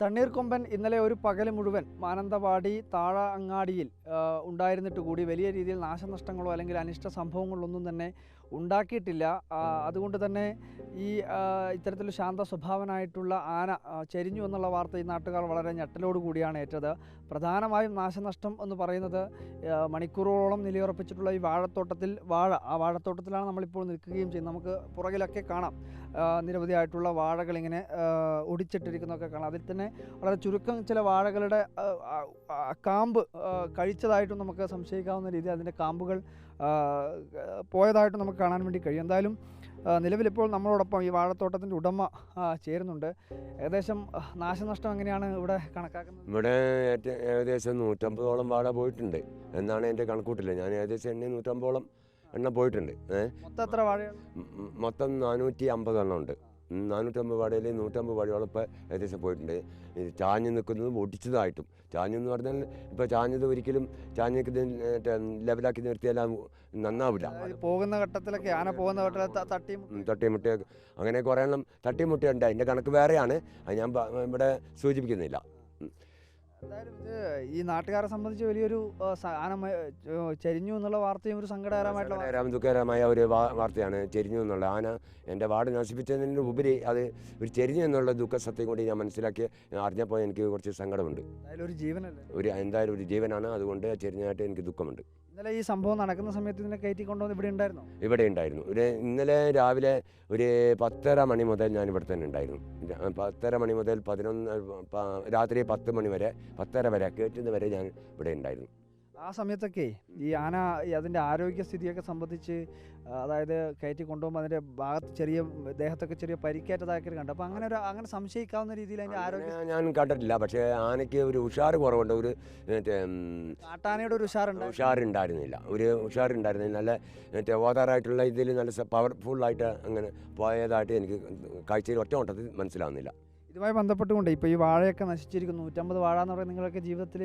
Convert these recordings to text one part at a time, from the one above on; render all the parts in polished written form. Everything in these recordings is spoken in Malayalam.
തണ്ണീർക്കൊമ്പൻ ഇന്നലെ ഒരു പകൽ മുഴുവൻ മാനന്തവാടി താഴ അങ്ങാടിയിൽ ഉണ്ടായിരുന്നിട്ട് കൂടി വലിയ രീതിയിൽ നാശനഷ്ടങ്ങളോ അല്ലെങ്കിൽ അനിഷ്ട സംഭവങ്ങളൊന്നും തന്നെ ഉണ്ടാക്കിയിട്ടില്ല. അതുകൊണ്ട് തന്നെ ഈ ഇത്തരത്തിൽ ശാന്ത സ്വഭാവനായിട്ടുള്ള ആന ചെരിഞ്ഞു എന്നുള്ള വാർത്ത ഈ നാട്ടുകാർ വളരെ ഞെട്ടലോട് കൂടിയാണ് ഏറ്റത്. പ്രധാനമായും നാശനഷ്ടം എന്ന് പറയുന്നത് മണിക്കൂറുകളോളം നിലയുറപ്പിച്ചിട്ടുള്ള ഈ വാഴത്തോട്ടത്തിൽ ആ വാഴത്തോട്ടത്തിലാണ് നമ്മളിപ്പോൾ നിൽക്കുകയും ചെയ്യുന്നത്. നമുക്ക് പുറകിലൊക്കെ കാണാം നിരവധിയായിട്ടുള്ള വാഴകളിങ്ങനെ ഒടിച്ചിട്ടിരിക്കുന്നതൊക്കെ കാണാം. അതിൽ തന്നെ വളരെ ചുരുക്കം ചില വാഴകളുടെ കാമ്പ് കഴിച്ചതായിട്ടും നമുക്ക് സംശയിക്കാവുന്ന രീതിയിൽ അതിൻ്റെ കാമ്പുകൾ പോയതായിട്ടും നമുക്ക് കാണാൻ വേണ്ടി കഴിയും. എന്തായാലും നിലവിലിപ്പോൾ നമ്മളോടൊപ്പം ഈ വാഴത്തോട്ടത്തിൻ്റെ ഉടമ ചേരുന്നുണ്ട്. ഏകദേശം നാശനഷ്ടം എങ്ങനെയാണ് ഇവിടെ കണക്കാക്കുന്നത്? ഇവിടെ ഏകദേശം 150ഓളം വാഴ പോയിട്ടുണ്ട് എന്നാണ് എൻ്റെ കണക്കൂട്ടില്ല. ഞാൻ ഏകദേശം 150ഓളം എണ്ണം പോയിട്ടുണ്ട്. മൊത്തം എത്ര വാഴയാണ്? മൊത്തം 450 എണ്ണം ഉണ്ട്. 450 വാഴയിൽ 150 വാഴയോളം ഇപ്പോൾ ഏകദേശം പോയിട്ടുണ്ട്. ചാഞ്ഞ് നിൽക്കുന്നതും ഒടിച്ചതായിട്ടും. ചാഞ്ഞെന്ന് പറഞ്ഞാൽ ഇപ്പോൾ ചാഞ്ഞത് ഒരിക്കലും ചാഞ്ഞ് ലെവലാക്കി നിർത്തിയാൽ നന്നാവില്ല. പോകുന്ന ഘട്ടത്തിലൊക്കെ ആന പോകുന്ന ഘട്ടത്തിൽ തട്ടിമുട്ടി അങ്ങനെ കുറേ എണ്ണം തട്ടിമുട്ടിയുണ്ട്. അതിൻ്റെ കണക്ക് വേറെയാണ്, അത് ഞാൻ ഇവിടെ സൂചിപ്പിക്കുന്നില്ല. എന്തായാലും ഇത് ഈ നാട്ടുകാരെ സംബന്ധിച്ച് വലിയൊരു ആന ചെരിഞ്ഞു എന്നുള്ള വാർത്തയും ഒരു ദുഃഖകരമായ ഒരു വാർത്തയാണ്. ചെരിഞ്ഞു എന്നുള്ള ആന എൻ്റെ വാർഡ് നശിപ്പിച്ചതിന് ഉപരി അത് ഒരു ചെരിഞ്ഞു എന്നുള്ള ദുഃഖസത്യം കൂടി ഞാൻ മനസ്സിലാക്കി അറിഞ്ഞപ്പോൾ എനിക്ക് കുറച്ച് സങ്കടമുണ്ട്. എന്തായാലും ഒരു ജീവനാണ്, അതുകൊണ്ട് ചെരിഞ്ഞായിട്ട് എനിക്ക് ദുഃഖമുണ്ട്. ഇന്നലെ ഈ സംഭവം നടക്കുന്ന സമയത്ത് ഇതിനെ കയറ്റിക്കൊണ്ടുവന്ന് ഇവിടെ ഉണ്ടായിരുന്നു. ഇന്നലെ രാവിലെ ഒരു 10:30 മണി മുതൽ ഞാൻ ഇവിടെ തന്നെ ഉണ്ടായിരുന്നു. 10:30 മണി മുതൽ രാത്രി 10 മണി വരെ 10:30 വരെ കയറ്റുന്നത് വരെ ഞാൻ ഇവിടെ ഉണ്ടായിരുന്നു. ആ സമയത്തൊക്കെ ഈ ആന അതിൻ്റെ ആരോഗ്യസ്ഥിതിയൊക്കെ സംബന്ധിച്ച്, അതായത് കയറ്റി കൊണ്ടുപോകുമ്പോൾ അതിൻ്റെ ഭാഗത്ത് ദേഹത്തൊക്കെ ചെറിയ പരിക്കേറ്റതാക്കി കണ്ടു. അപ്പോൾ അങ്ങനെ സംശയിക്കാവുന്ന രീതിയിൽ അതിൻ്റെ ആരോഗ്യം ഞാൻ കണ്ടിട്ടില്ല. പക്ഷേ ആനയ്ക്ക് ഒരു ഉഷാറ് കുറവുണ്ട്. ഒരു കാട്ടാനയുടെ ഒരു ഉഷാറുണ്ടായിരുന്നില്ല. നല്ല ഓതാറായിട്ടുള്ള ഇതിൽ നല്ല പവർഫുള്ളായിട്ട് അങ്ങനെ പോയതായിട്ട് എനിക്ക് കാഴ്ചയിൽ ഒറ്റ ഓട്ടത്തിൽ മനസ്സിലാവുന്നില്ല. ഇതുമായി ബന്ധപ്പെട്ടുകൊണ്ട് ഇപ്പോൾ ഈ വാഴയൊക്കെ നശിച്ചിരിക്കുന്നു. 150 വാഴ എന്ന് പറയുന്നത് നിങ്ങളൊക്കെ ജീവിതത്തിൽ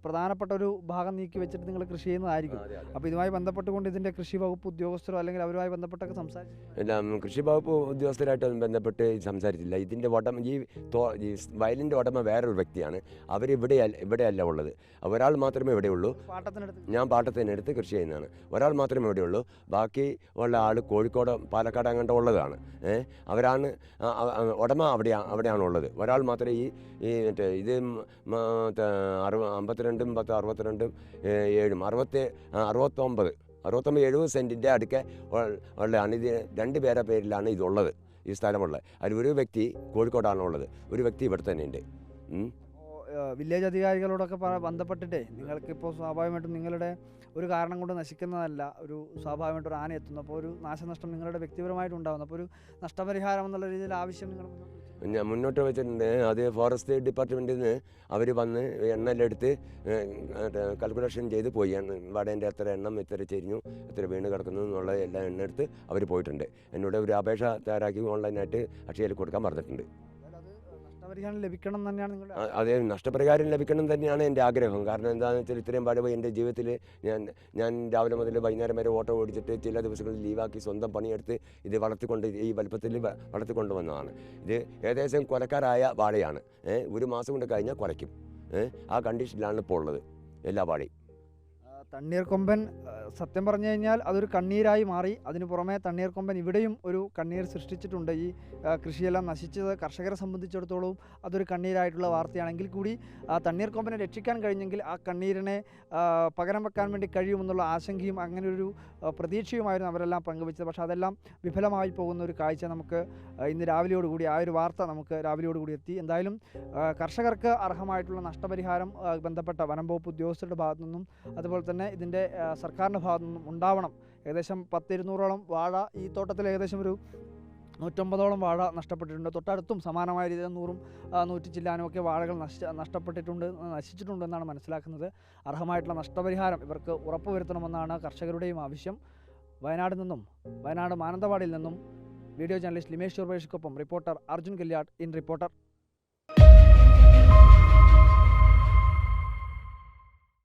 പ്രധാനപ്പെട്ട ഒരു ഭാഗം നീക്കി വെച്ചിട്ട് നിങ്ങൾ കൃഷി ചെയ്യുന്നതായിരിക്കും. അപ്പോൾ ഇതുമായി ബന്ധപ്പെട്ടുകൊണ്ട് ഇതിൻ്റെ കൃഷി വകുപ്പ് ഉദ്യോഗസ്ഥരോ അല്ലെങ്കിൽ അവരുമായി ബന്ധപ്പെട്ടൊക്കെ സംസാരിച്ചില്ല? കൃഷി വകുപ്പ് ഉദ്യോഗസ്ഥരായിട്ട് ബന്ധപ്പെട്ട് സംസാരിച്ചില്ല. ഇതിൻ്റെ ഈ വയലിൻ്റെ ഉടമ വേറൊരു വ്യക്തിയാണ്. ഇവിടെയല്ല ഉള്ളത്. ഒരാൾ മാത്രമേ ഇവിടെയുള്ളൂ. ഞാൻ പാട്ടത്തിനെടുത്ത് കൃഷി ചെയ്യുന്നതാണ്. ഒരാൾ മാത്രമേ ഇവിടെയുള്ളൂ. ബാക്കി ഉള്ള ആൾ കോഴിക്കോട് പാലക്കാട് അങ്ങോട്ട് ഉള്ളതാണ്. അവരാണ് ഉടമ അവിടെയാണുള്ളത്. ഒരാൾ മാത്രമേ ഇത് 52 62 7 69 സെൻറ്റിൻ്റെ അടുക്കെ ഉള്ളതാണ്. ഇത് 2 പേരുടെ പേരിലാണ് ഇതുള്ളത്, ഈ സ്ഥലമുള്ളത്. അതിൽ ഒരു വ്യക്തി കോഴിക്കോടാണുള്ളത്, ഒരു വ്യക്തി ഇവിടെ തന്നെയുണ്ട്. വില്ലേജ് അധികാരികളോടൊക്കെ ബന്ധപ്പെട്ടിട്ടേ നിങ്ങൾക്കിപ്പോൾ സ്വാഭാവികമായിട്ടും നിങ്ങളുടെ ഒരു കാരണം കൊണ്ട് നശിക്കുന്നതല്ല, ഒരു സ്വാഭാവികമായിട്ട് ഒരു ആന എത്തുന്നു. അപ്പോൾ ഒരു നാശനഷ്ടം നിങ്ങളുടെ വ്യക്തിപരമായിട്ട് ഉണ്ടാകുന്നു. അപ്പോൾ ഒരു നഷ്ടപരിഹാരം എന്നുള്ള രീതിയിൽ ആവശ്യം നിങ്ങൾ ഞാൻ മുന്നോട്ട് വെച്ചിട്ടുണ്ട്. അത് ഫോറസ്റ്റ് ഡിപ്പാർട്ട്മെൻറ്റിൽ നിന്ന് അവർ വന്ന് എണ്ണമെല്ലാം എടുത്ത് കാൽക്കുലേഷൻ ചെയ്ത് പോയി. വാടേൻ്റെ എത്ര എണ്ണം, എത്ര ചെരിഞ്ഞു, എത്ര വീണ് കിടക്കുന്നു എന്നുള്ള എല്ലാ എണ്ണം എടുത്ത് അവർ പോയിട്ടുണ്ട്. എന്നോട് ഒരു അപേക്ഷ തയ്യാറാക്കി ഓൺലൈനായിട്ട് അക്ഷയയിൽ കൊടുക്കാൻ പറഞ്ഞിട്ടുണ്ട്. ലഭിക്കണം തന്നെയാണ് അതെ, നഷ്ടപരിഹാരം ലഭിക്കണം തന്നെയാണ് എൻ്റെ ആഗ്രഹം. കാരണം എന്താണെന്ന് വെച്ചാൽ ഇത്രയും പഴവ് എൻ്റെ ജീവിതത്തിൽ ഞാൻ രാവിലെ മുതൽ വൈകുന്നേരം വരെ ഓട്ടോ ഓടിച്ചിട്ട് ചില ദിവസങ്ങളിൽ ലീവാക്കി സ്വന്തം പണിയെടുത്ത് ഇത് ഈ വലുപ്പത്തിൽ വളർത്തിക്കൊണ്ട് വന്നതാണ്. ഇത് ഏകദേശം കൊലക്കാരായ വാഴയാണ്. 1 മാസം കൊണ്ട് കഴിഞ്ഞാൽ കുറയ്ക്കും. ആ കണ്ടീഷനിലാണ് ഇപ്പോൾ ഉള്ളത് എല്ലാ വാഴയും. തണ്ണീർക്കൊമ്പൻ സത്യം പറഞ്ഞു കഴിഞ്ഞാൽ അതൊരു കണ്ണീരായി മാറി. അതിനു പുറമെ തണ്ണീർക്കൊമ്പൻ ഇവിടെയും ഒരു കണ്ണീർ സൃഷ്ടിച്ചിട്ടുണ്ട്. ഈ കൃഷിയെല്ലാം നശിച്ചത് കർഷകരെ സംബന്ധിച്ചിടത്തോളം അതൊരു കണ്ണീരായിട്ടുള്ള വാർത്തയാണെങ്കിൽ കൂടി തണ്ണീർക്കൊമ്പനെ രക്ഷിക്കാൻ കഴിഞ്ഞെങ്കിൽ ആ കണ്ണീരിനെ പകരം വെക്കാൻ വേണ്ടി കഴിയുമെന്നുള്ള ആശങ്കയും അങ്ങനെ ഒരു പ്രതീക്ഷയുമായിരുന്നു അവരെല്ലാം പങ്കുവച്ചത്. പക്ഷേ അതെല്ലാം വിഫലമായി പോകുന്ന ഒരു കാഴ്ച നമുക്ക് ഇന്ന് രാവിലെയോടുകൂടി, ആ ഒരു വാർത്ത നമുക്ക് രാവിലെയോടുകൂടി എത്തി. എന്തായാലും കർഷകർക്ക് അർഹമായിട്ടുള്ള നഷ്ടപരിഹാരം ബന്ധപ്പെട്ട വനം വകുപ്പ് ഉദ്യോഗസ്ഥരുടെ ഭാഗത്തു നിന്നും അതുപോലെ തന്നെ ഇതിൻ്റെ സർക്കാരിൻ്റെ ഭാഗത്തു നിന്നും ഉണ്ടാവണം. ഏകദേശം 10-200ഓളം വാഴ ഈ തോട്ടത്തിൽ ഏകദേശം ഒരു 150ഓളം വാഴ നഷ്ടപ്പെട്ടിട്ടുണ്ട്. തൊട്ടടുത്തും സമാനമായ രീതിയിൽ 100 ചില്ലാനും ഒക്കെ വാഴകൾ നശിച്ചിട്ടുണ്ടെന്നാണ് മനസ്സിലാക്കുന്നത്. അർഹമായിട്ടുള്ള നഷ്ടപരിഹാരം ഇവർക്ക് ഉറപ്പുവരുത്തണമെന്നാണ് കർഷകരുടെയും ആവശ്യം. വയനാട് മാനന്തവാടിയിൽ നിന്നും വീഡിയോ ജേർണലിസ്റ്റ് ലിമേഷ് ചൊർബേഷിക്കൊപ്പം reporter Arjun Kalyatt, in reporter.